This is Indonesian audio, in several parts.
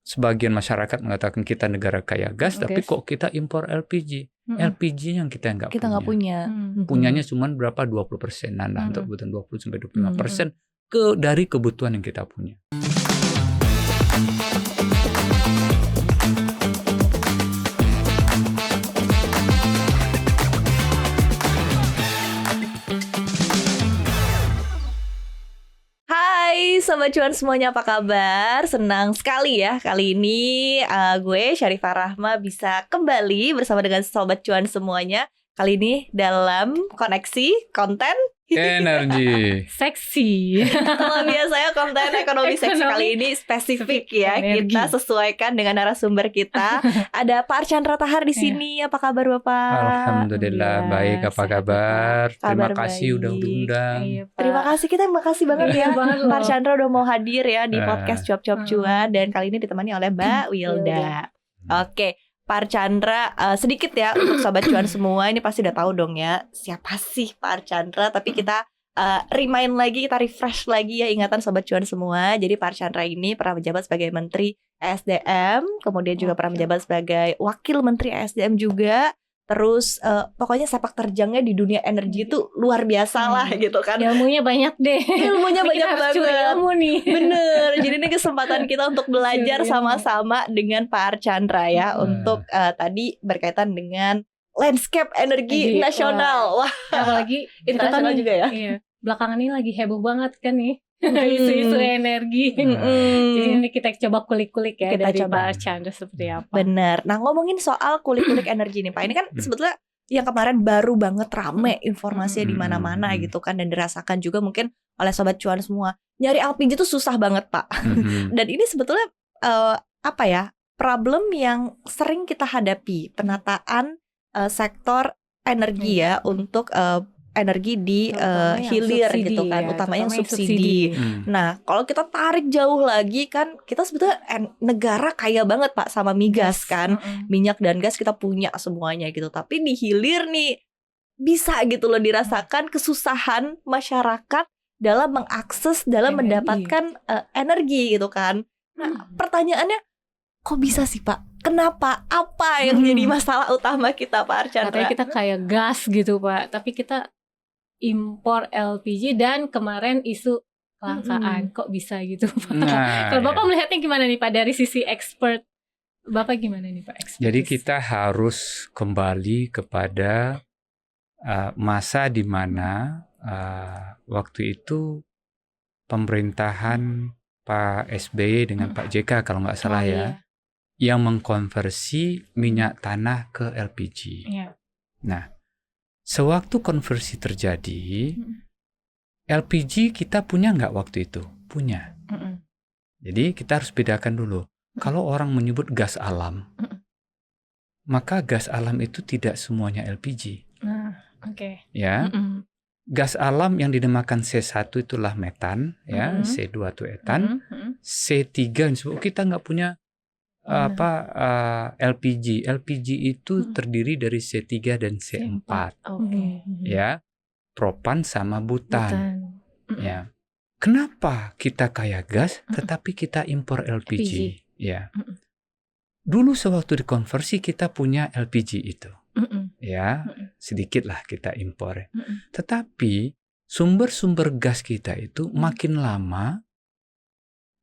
sebagian masyarakat mengatakan kita negara kaya gas, tapi kok kita impor LPG? LPG yang kita nggak punya. Punyanya cuma berapa? 20%. Untuk kebutuhan 20-25% dari kebutuhan yang kita punya. Hai Sobat Cuan semuanya, apa kabar? Senang sekali ya kali ini gue Syarifah Rahma bisa kembali bersama dengan Sobat Cuan semuanya. Kali ini dalam koneksi konten energi seksi. Kalau biasanya konten ekonomi seksi, kali ini spesifik ya. Energi. Kita sesuaikan dengan narasumber kita. Ada Pak Archandra Tahar di sini. Apa kabar Bapak? Alhamdulillah baik. Apa kabar? Terima kasih udah diundang. Terima kasih, kita makasih banget ya Pak Archandra udah mau hadir ya di podcast Cuap-Cuap Cuan, dan kali ini ditemani oleh Mbak Wilda. Oke. Pak Archandra, sedikit ya untuk Sobat Cuan semua, ini pasti udah tahu dong ya siapa sih Pak Archandra, tapi kita remind lagi, kita refresh lagi ya ingatan Sobat Cuan semua. Jadi Pak Archandra ini pernah menjabat sebagai Menteri ESDM, kemudian juga pernah menjabat sebagai Wakil Menteri ESDM juga. Terus pokoknya sepak terjangnya di dunia energi itu luar biasa lah gitu kan. Ilmunya banyak deh. Ilmunya banyak banget. Ilmu nih. Bener. Jadi ini kesempatan kita untuk belajar sama-sama dengan Pak Archandra ya. Untuk tadi berkaitan dengan landscape energi nasional. Wah. Apalagi internasional juga ya. Iya. Belakangan ini lagi heboh banget kan nih. Isu-isu energi. Jadi ini kita coba kulik-kulik ya kita dari Pak Archandra seperti apa. Bener. Nah, ngomongin soal kulik-kulik energi nih Pak, ini kan sebetulnya yang kemarin baru banget rame informasinya di mana-mana gitu kan, dan dirasakan juga mungkin oleh Sobat Cuan semua. Nyari LPG itu susah banget Pak. Dan ini sebetulnya apa ya, problem yang sering kita hadapi, penataan sektor energi ya untuk energi di hilir gitu kan, ya, utamanya yang subsidi. Nah, kalau kita tarik jauh lagi kan, kita sebetulnya negara kaya banget Pak sama migas kan, minyak dan gas kita punya semuanya gitu. Tapi di hilir nih bisa gitu loh dirasakan kesusahan masyarakat dalam mengakses, dalam mendapatkan energi gitu kan. Nah, pertanyaannya kok bisa sih Pak? Kenapa? Apa yang jadi masalah utama kita Pak Archandra? Katanya kita kayak gas gitu Pak, tapi kita impor LPG dan kemarin isu kelangkaan. Kok bisa gitu Pak? Kalau Bapak melihatnya gimana nih Pak dari sisi expert? Bapak gimana nih Pak? Jadi kita harus kembali kepada masa di mana waktu itu pemerintahan Pak SBY dengan Pak JK kalau nggak salah yang mengkonversi minyak tanah ke LPG. Nah, sewaktu konversi terjadi, LPG kita punya nggak waktu itu? Punya. Jadi kita harus bedakan dulu. Kalau orang menyebut gas alam, maka gas alam itu tidak semuanya LPG. Ya, gas alam yang dinamakan C1 itulah metan, ya, C2 itu etan, C3 kita nggak punya LPG. LPG itu terdiri dari C3 dan C4. Ya. Propan sama butan. Ya. Kenapa kita kaya gas tetapi kita impor LPG? Ya. Dulu sewaktu dikonversi kita punya LPG itu. Ya, sedikit lah kita impor. Tetapi sumber-sumber gas kita itu makin lama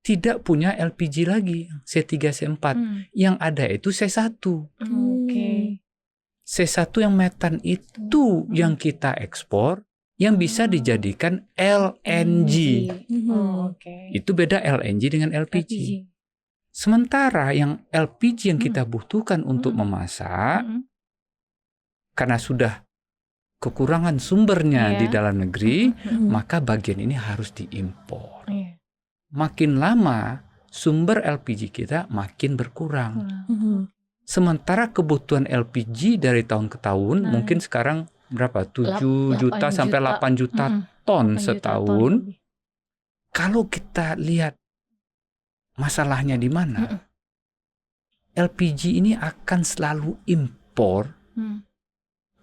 tidak punya LPG lagi, C3, C4. Yang ada itu C1. C1 yang metan itu yang kita ekspor, yang bisa dijadikan LNG. Itu beda LNG dengan LPG. Sementara yang LPG yang kita butuhkan untuk memasak, karena sudah kekurangan sumbernya di dalam negeri, maka bagian ini harus diimpor. Makin lama sumber LPG kita makin berkurang. Sementara kebutuhan LPG dari tahun ke tahun mungkin sekarang berapa? 7 juta sampai 8 juta ton setahun. Kalau kita lihat masalahnya di mana? LPG ini akan selalu impor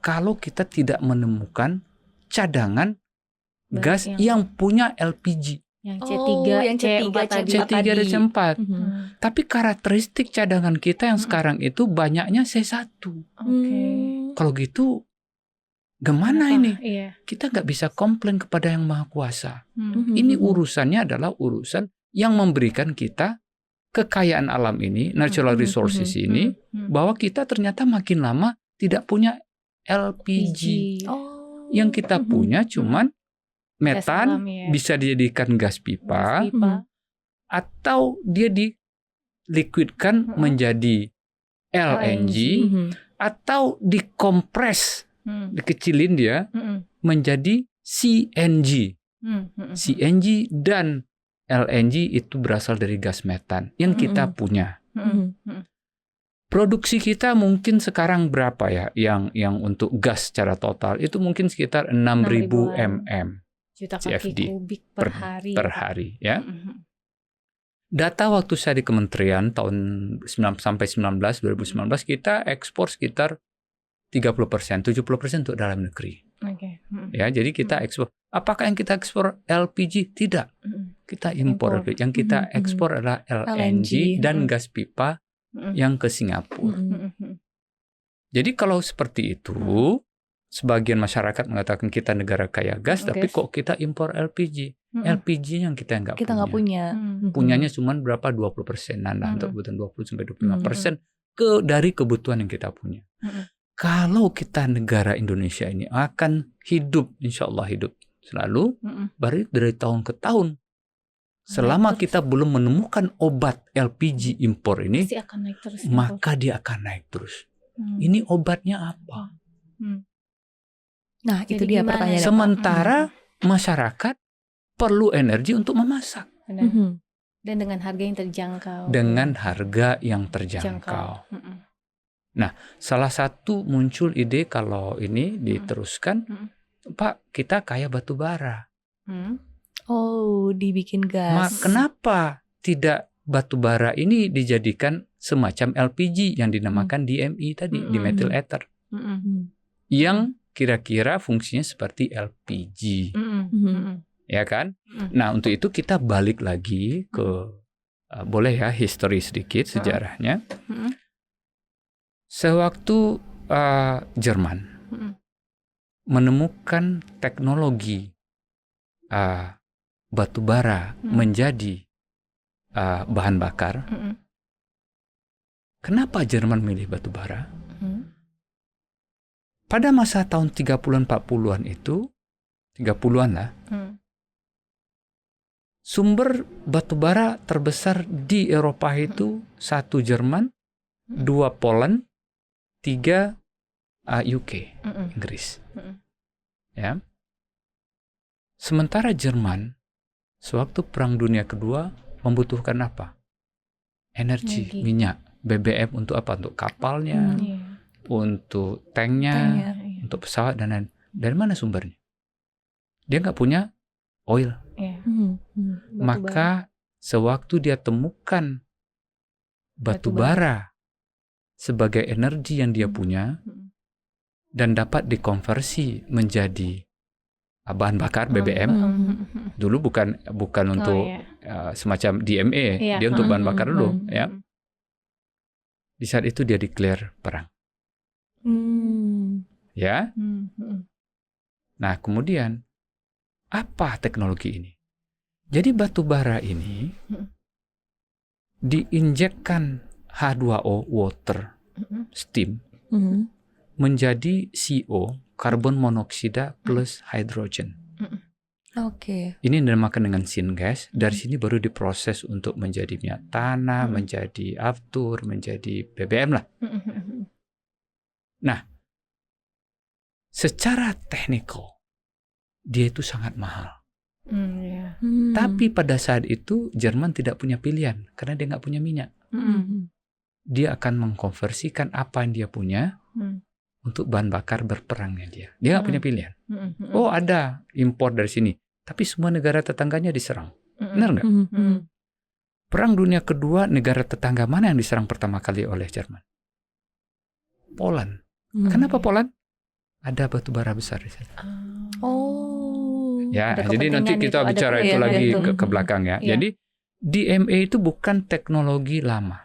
kalau kita tidak menemukan cadangan gas yang punya LPG. Yang C3, yang C3, C4 tadi. C4 C3 dan C4. Mhm. Tapi karakteristik cadangan kita yang sekarang itu banyaknya C1. Oke. Kalau gitu, gimana Kenapa? ini? Iya. Kita nggak bisa komplain kepada yang Maha Kuasa. Hmm. Ini urusannya adalah urusan yang memberikan kita kekayaan alam ini, natural resources ini, bahwa kita ternyata makin lama tidak punya LPG. Oh. Yang kita punya cuman Gas metan, alam, ya. bisa dijadikan gas pipa, Gas pipa. atau dia diliquidkan menjadi LNG, atau dikompres, dikecilin dia menjadi CNG. CNG dan LNG itu berasal dari gas metan yang kita punya. Produksi kita mungkin sekarang berapa ya? Yang untuk gas secara total itu mungkin sekitar 6.000 mm Juta CFD kaki kubik per hari. per hari ya. Data waktu saya di kementerian tahun 2019 kita ekspor sekitar 30%, 70% untuk dalam negeri. Oke. Ya, jadi kita ekspor. Apakah yang kita ekspor LPG? Tidak. Kita impor LPG. Yang kita ekspor adalah LNG dan gas pipa yang ke Singapura. Jadi kalau seperti itu, sebagian masyarakat mengatakan kita negara kaya gas, tapi kok kita impor LPG? LPG yang kita nggak punya. Punyanya cuma berapa? 20%-an lah, untuk kebutuhan 20-25% dari kebutuhan yang kita punya. Kalau kita negara Indonesia ini akan hidup, insya Allah hidup selalu, baru dari tahun ke tahun. Selama kita belum menemukan obat LPG impor ini, Pasti akan naik terus, maka dia akan naik terus. Ini obatnya apa? Nah, itu Jadi dia gimana? pertanyaannya. Sementara masyarakat perlu energi untuk memasak. Benar. Dan dengan harga yang terjangkau. Dengan harga yang terjangkau. Nah, salah satu muncul ide kalau ini diteruskan, Pak, kita kaya batu bara. Oh, dibikin gas. Kenapa tidak batu bara ini dijadikan semacam LPG yang dinamakan DME tadi, dimethyl ether, yang kira-kira fungsinya seperti LPG, ya kan? Nah, untuk itu kita balik lagi ke, boleh ya, history sedikit sejarahnya. Sewaktu Jerman menemukan teknologi batu bara menjadi bahan bakar. Kenapa Jerman milih batu bara? Pada masa tahun 30-an 40-an itu, 30-an lah, sumber batu bara terbesar di Eropa itu 1 Jerman, 2 Poland, 3 UK, Inggris. Ya. Sementara Jerman sewaktu Perang Dunia Kedua membutuhkan apa? Energi, minyak, BBM untuk apa? Untuk kapalnya, untuk tanknya, untuk pesawat dan lain. Dari mana sumbernya? Dia nggak punya oil. Maka sewaktu dia temukan batu bara sebagai energi yang dia punya dan dapat dikonversi menjadi bahan bakar BBM. Dulu bukan untuk semacam DME, dia untuk bahan bakar dulu, ya. Di saat itu dia declare perang. Ya. Nah, kemudian apa teknologi ini? Jadi batu bara ini diinjekkan H2O, water, steam, menjadi CO, karbon monoksida plus hidrogen. Ini dinamakan dengan syngas. Dari sini baru diproses untuk menjadi minyak tanah, menjadi aftur, menjadi BBM lah. Nah, secara teknikal dia itu sangat mahal. Tapi pada saat itu Jerman tidak punya pilihan karena dia nggak punya minyak. Dia akan mengkonversikan apa yang dia punya untuk bahan bakar berperangnya dia. Dia nggak punya pilihan. Oh, ada impor dari sini, tapi semua negara tetangganya diserang. Benar nggak? Perang Dunia Kedua, negara tetangga mana yang diserang pertama kali oleh Jerman? Poland. Kenapa Poland? Ada batu bara besar di sana. Ya, ada jadi nanti kepentingan kita itu, ada bicara itu kepentingan lagi itu. ke belakang ya. Iya. Jadi DMA itu bukan teknologi lama,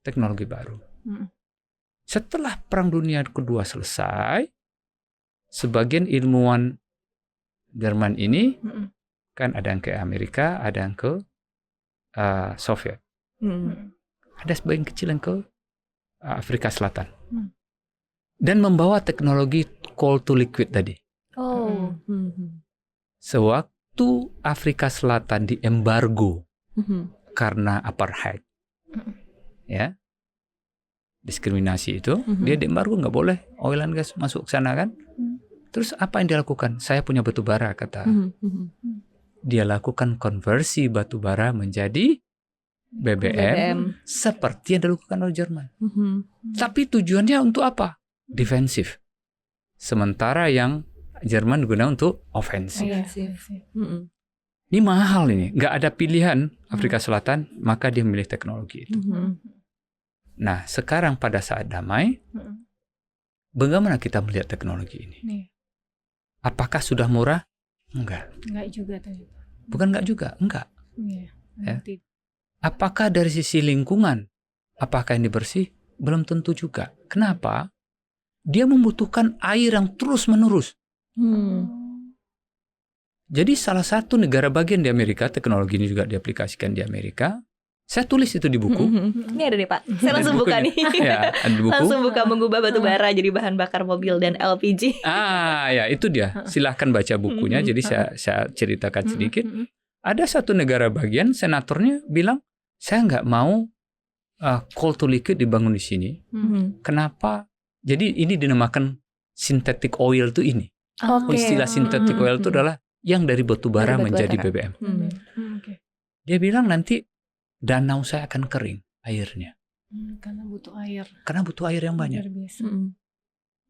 teknologi baru. Hmm. Setelah Perang Dunia Kedua selesai, sebagian ilmuwan Jerman ini kan ada yang ke Amerika, ada yang ke Soviet, ada sebagian kecil yang ke Afrika Selatan, dan membawa teknologi coal to liquid tadi. Oh. Sewaktu Afrika Selatan diembargo karena apartheid, ya, diskriminasi itu, dia diembargo, nggak boleh oil and gas masuk ke sana kan. Terus apa yang dilakukan? Saya punya batu bara, kata. Dia lakukan konversi batu bara menjadi BBM. Seperti yang dilakukan oleh Jerman. Tapi tujuannya untuk apa? Defensif. Sementara yang Jerman guna untuk ofensif. Ini mahal ini, nggak ada pilihan Afrika Selatan, maka dia memilih teknologi itu. Nah, sekarang pada saat damai, bagaimana kita melihat teknologi ini? Apakah sudah murah? Enggak. Enggak juga ternyata. Bukan enggak juga, enggak. Iya. Ya. Apakah dari sisi lingkungan, apakah ini bersih? Belum tentu juga. Kenapa? Dia membutuhkan air yang terus-menerus. Jadi salah satu negara bagian di Amerika, teknologi ini juga diaplikasikan di Amerika. Saya tulis itu di buku. Ini ada nih Pak, saya langsung buka nih. Ya, ada di buku. Langsung buka mengubah batu bara jadi bahan bakar mobil dan LPG. Ya itu dia. Silahkan baca bukunya. Jadi saya ceritakan sedikit. Ada satu negara bagian, senatornya bilang, saya nggak mau coal to liquid dibangun di sini. Kenapa? Jadi ini dinamakan synthetic oil itu ini. Istilah synthetic oil itu adalah yang dari batu bara menjadi BBM. Dia bilang nanti danau saya akan kering airnya. Karena butuh air. Karena butuh air yang banyak.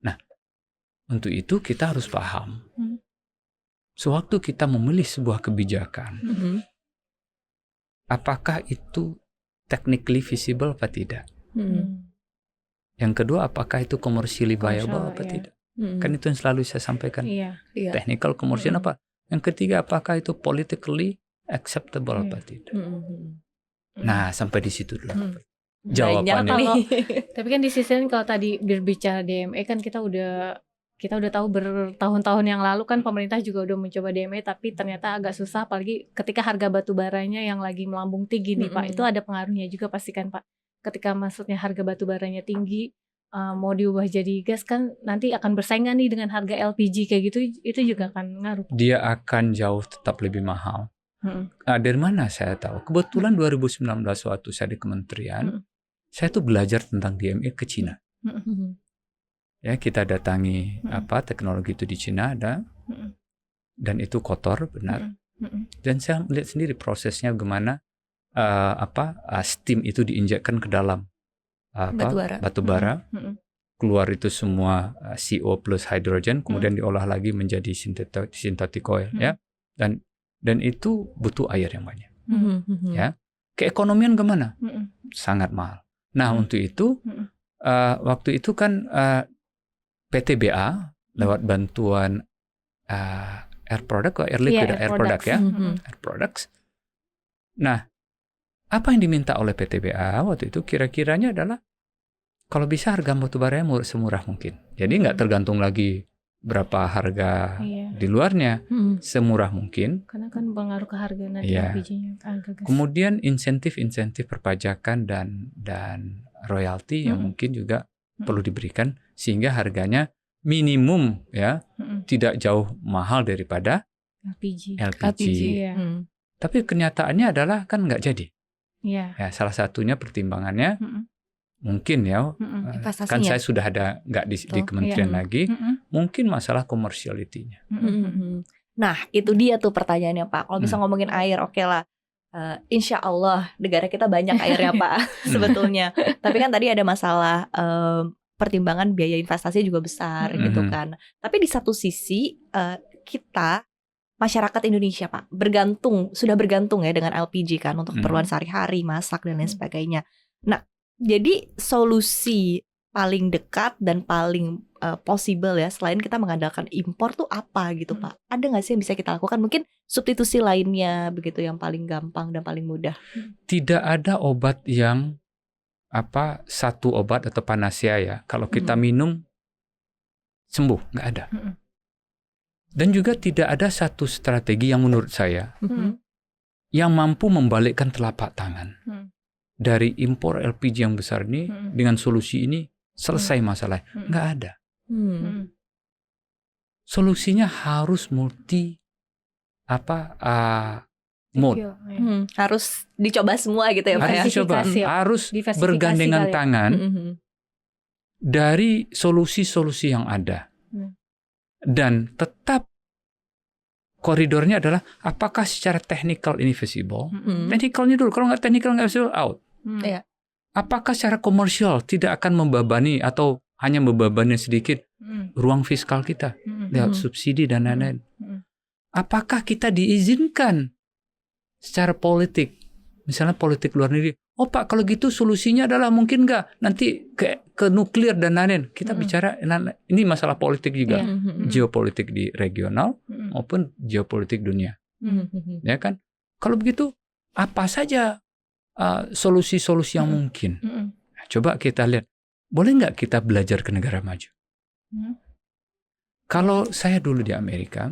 Nah, untuk itu kita harus paham. Sewaktu kita memilih sebuah kebijakan, apakah itu technically visible apa tidak? Yang kedua, apakah itu commercially viable apa tidak? Kan itu yang selalu saya sampaikan. Technical, commercial apa? Yang ketiga, apakah itu politically acceptable apa tidak? Nah, sampai di situ dulu jawabannya. Tapi kan di sisi lain kalau tadi berbicara DME kan kita udah tahu bertahun-tahun yang lalu kan pemerintah juga udah mencoba DME, tapi ternyata agak susah, apalagi ketika harga batu baranya yang lagi melambung tinggi nih Pak. Itu ada pengaruhnya juga pastikan Pak. Ketika maksudnya harga batu baranya tinggi, mau diubah jadi gas kan nanti akan bersaingan nih dengan harga LPG kayak gitu, itu juga akan ngaruh. Dia akan jauh tetap lebih mahal. Dari mana saya tahu? Kebetulan 2019 waktu saya di kementerian, saya tuh belajar tentang DME ke Cina. Ya, kita datangi teknologi itu di Cina ada, dan itu kotor benar. Dan saya melihat sendiri prosesnya bagaimana steam itu diinjekkan ke dalam batu bara, keluar itu semua CO plus hidrogen, kemudian diolah lagi menjadi synthetic oil, ya. Dan itu butuh air yang banyak. Ya. Keekonomian gimana? Sangat mahal. Nah, untuk itu waktu itu kan PTBA lewat bantuan air product atau air liquid, air product ya, air products. Nah, apa yang diminta oleh PTBA waktu itu kira-kiranya adalah kalau bisa harga batubara semurah mungkin. Jadi nggak tergantung lagi berapa harga di luarnya, semurah mungkin. Karena kan pengaruh ke harga nanti LPG-nya. Kemudian insentif perpajakan dan royalti yang mungkin juga perlu diberikan sehingga harganya minimum ya, tidak jauh mahal daripada LPG. Tapi kenyataannya adalah kan nggak jadi. Ya, salah satunya pertimbangannya mungkin ya, kan saya sudah ada nggak di kementerian lagi, mungkin masalah komersialitinya. Nah, itu dia tuh pertanyaannya Pak. Kalau bisa ngomongin air, oke lah. Insya Allah negara kita banyak airnya Pak sebetulnya. Tapi kan tadi ada masalah pertimbangan biaya investasi juga besar gitu kan. Tapi di satu sisi kita masyarakat Indonesia Pak sudah bergantung ya dengan LPG kan untuk keperluan sehari-hari, masak dan lain sebagainya. Nah, jadi solusi paling dekat dan paling possible ya, selain kita mengandalkan impor tuh apa gitu Pak? Ada nggak sih yang bisa kita lakukan? Mungkin substitusi lainnya begitu yang paling gampang dan paling mudah. Tidak ada obat yang satu obat atau panacea ya. Kalau kita minum sembuh, nggak ada. Dan juga tidak ada satu strategi yang menurut saya yang mampu membalikkan telapak tangan dari impor LPG yang besar ini dengan solusi ini selesai masalah. Nggak ada. Solusinya harus multi mode. Harus dicoba semua gitu ya Pak ya. Harus dicoba, harus bergandengan tangan dari solusi-solusi yang ada. Dan tetap koridornya adalah apakah secara technical ini feasible? Technicalnya dulu, kalau nggak technical nggak feasible, out. Apakah secara komersial tidak akan membebani atau hanya membebani sedikit ruang fiskal kita lewat subsidi dan lain-lain? Apakah kita diizinkan secara politik, misalnya politik luar negeri? Oh Pak, kalau gitu solusinya adalah mungkin nggak nanti ke nuklir dan lain-lain. Kita bicara ini masalah politik juga, geopolitik di regional maupun geopolitik dunia, ya kan? Kalau begitu apa saja solusi-solusi yang mungkin? Nah, coba kita lihat, boleh nggak kita belajar ke negara maju? Kalau saya dulu di Amerika,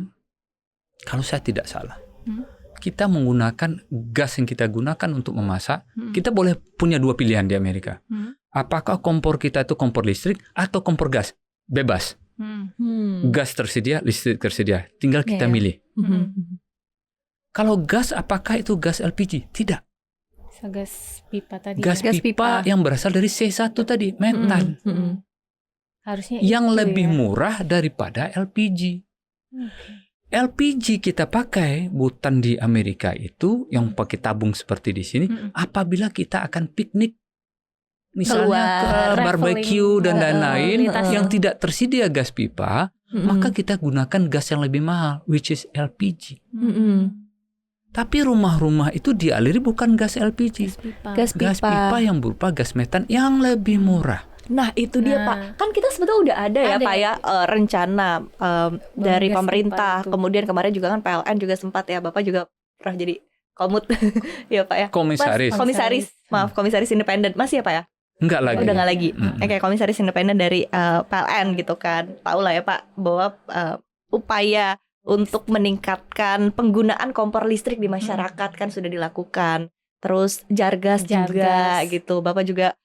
kalau saya tidak salah, kita menggunakan gas yang kita gunakan untuk memasak, kita boleh punya dua pilihan di Amerika. Apakah kompor kita itu kompor listrik atau kompor gas? Bebas. Gas tersedia, listrik tersedia. Tinggal kita milih. Kalau gas, apakah itu gas LPG? Tidak. Gas pipa tadi. Gas pipa yang berasal dari C1 tadi, metan. Harusnya yang itu lebih ya. murah daripada LPG. LPG kita pakai butan di Amerika itu yang pakai tabung seperti di sini. Apabila kita akan piknik, misalnya ke barbecue dan lain-lain yang tidak tersedia gas pipa, maka kita gunakan gas yang lebih mahal, which is LPG. Tapi rumah-rumah itu dialiri bukan gas LPG, gas pipa yang berupa gas metan yang lebih murah. Nah itu dia Pak, kan kita sebetulnya udah ada ya Pak ya rencana dari pemerintah. Kemudian kemarin juga kan PLN juga sempat ya, Bapak juga pernah jadi komut ya Pak ya. Komisaris independen masih ya Pak ya? Enggak lagi. Udah nggak lagi. Kayak komisaris independen dari PLN gitu kan. Tahu lah ya Pak bahwa upaya untuk meningkatkan penggunaan kompor listrik di masyarakat kan sudah dilakukan. Terus Jargas juga gitu. Bapak juga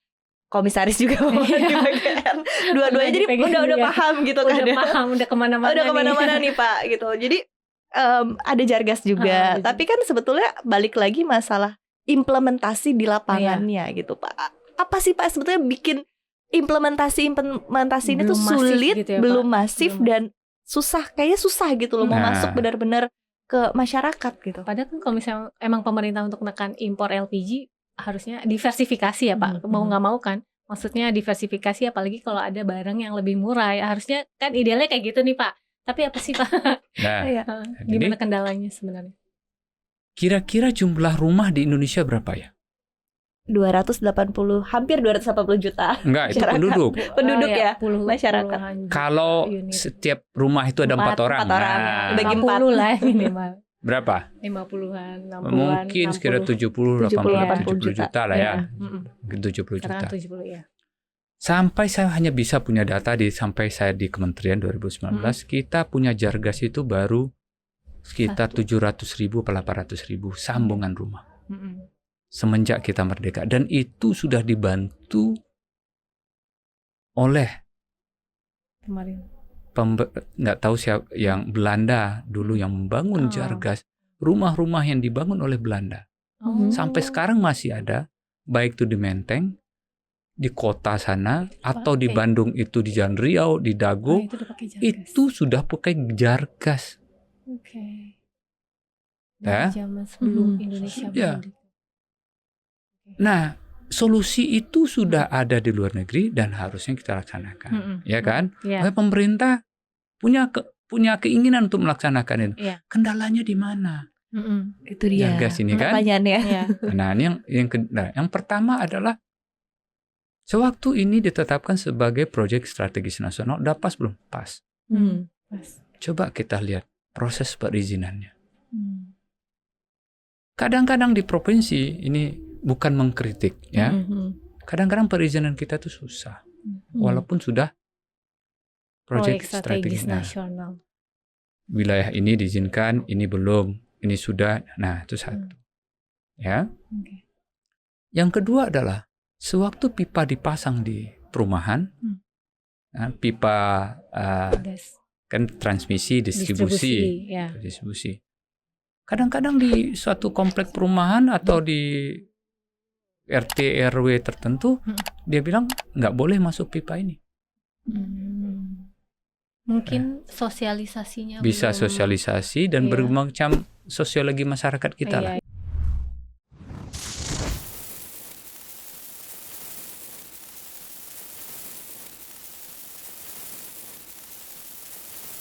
komisaris juga di bagian dua-duanya, jadi udah paham gitu kan. Udah kemana-mana nih Pak gitu. Jadi ada Jargas juga. Tapi kan sebetulnya balik lagi masalah implementasi di lapangannya gitu Pak. Apa sih Pak sebetulnya bikin implementasi ini tuh sulit, gitu ya, belum masif dan susah, kayaknya susah gitu loh mau masuk benar-benar ke masyarakat gitu. Padahal kan kalau misalnya emang pemerintah untuk menekan impor LPG harusnya diversifikasi ya Pak, mau nggak mau kan, maksudnya diversifikasi apalagi kalau ada barang yang lebih murah ya, harusnya kan idealnya kayak gitu nih Pak. Tapi apa sih Pak? Gimana kendalanya sebenarnya? Kira-kira jumlah rumah di Indonesia berapa ya? 280, hampir 280 juta. Enggak, itu penduduk. Penduduk ya, masyarakat. Kalau setiap rumah itu ada 4 orang. Bagi 40 lah minimal. Berapa? 50-an, 60-an. Mungkin sekitar 70 juta lah ya. 70 juta. 70 ya. Sampai saya hanya bisa punya data sampai saya di Kementerian 2019, kita punya Jargas itu baru sekitar 700.000 atau 800.000 sambungan rumah. Semenjak kita merdeka, dan itu sudah dibantu oleh nggak tahu siapa yang Belanda dulu yang membangun Jargas. Rumah-rumah yang dibangun oleh Belanda sampai sekarang masih ada, baik itu di Menteng, di kota sana, atau di Bandung itu di Jalan Riau, di Dago, itu sudah pakai Jargas. Zaman sebelum Indonesia merdeka. Nah, solusi itu sudah ada di luar negeri dan harusnya kita laksanakan, ya kan? Pemerintah punya keinginan untuk melaksanakan itu. Kendalanya di mana? Itu dia. Jargas ini kan. Pertanyaannya. Nah, yang pertama adalah Sewaktu ini ditetapkan sebagai proyek strategis nasional, udah pas belum? Pas. Pas. Coba kita lihat proses perizinannya. Kadang-kadang di provinsi, ini bukan mengkritik ya. Kadang-kadang perizinan kita tuh susah. Walaupun sudah proyek strategis nasional. Wilayah ini diizinkan, ini belum, ini sudah. Nah, itu satu. Ya. Yang kedua adalah sewaktu pipa dipasang di perumahan, pipa kan transmisi, distribusi. Kadang-kadang di suatu komplek perumahan atau di RT RW tertentu, dia bilang nggak boleh masuk pipa ini. Mungkin sosialisasinya bisa belum. Sosialisasi dan bermacam sosiologi masyarakat kita lah.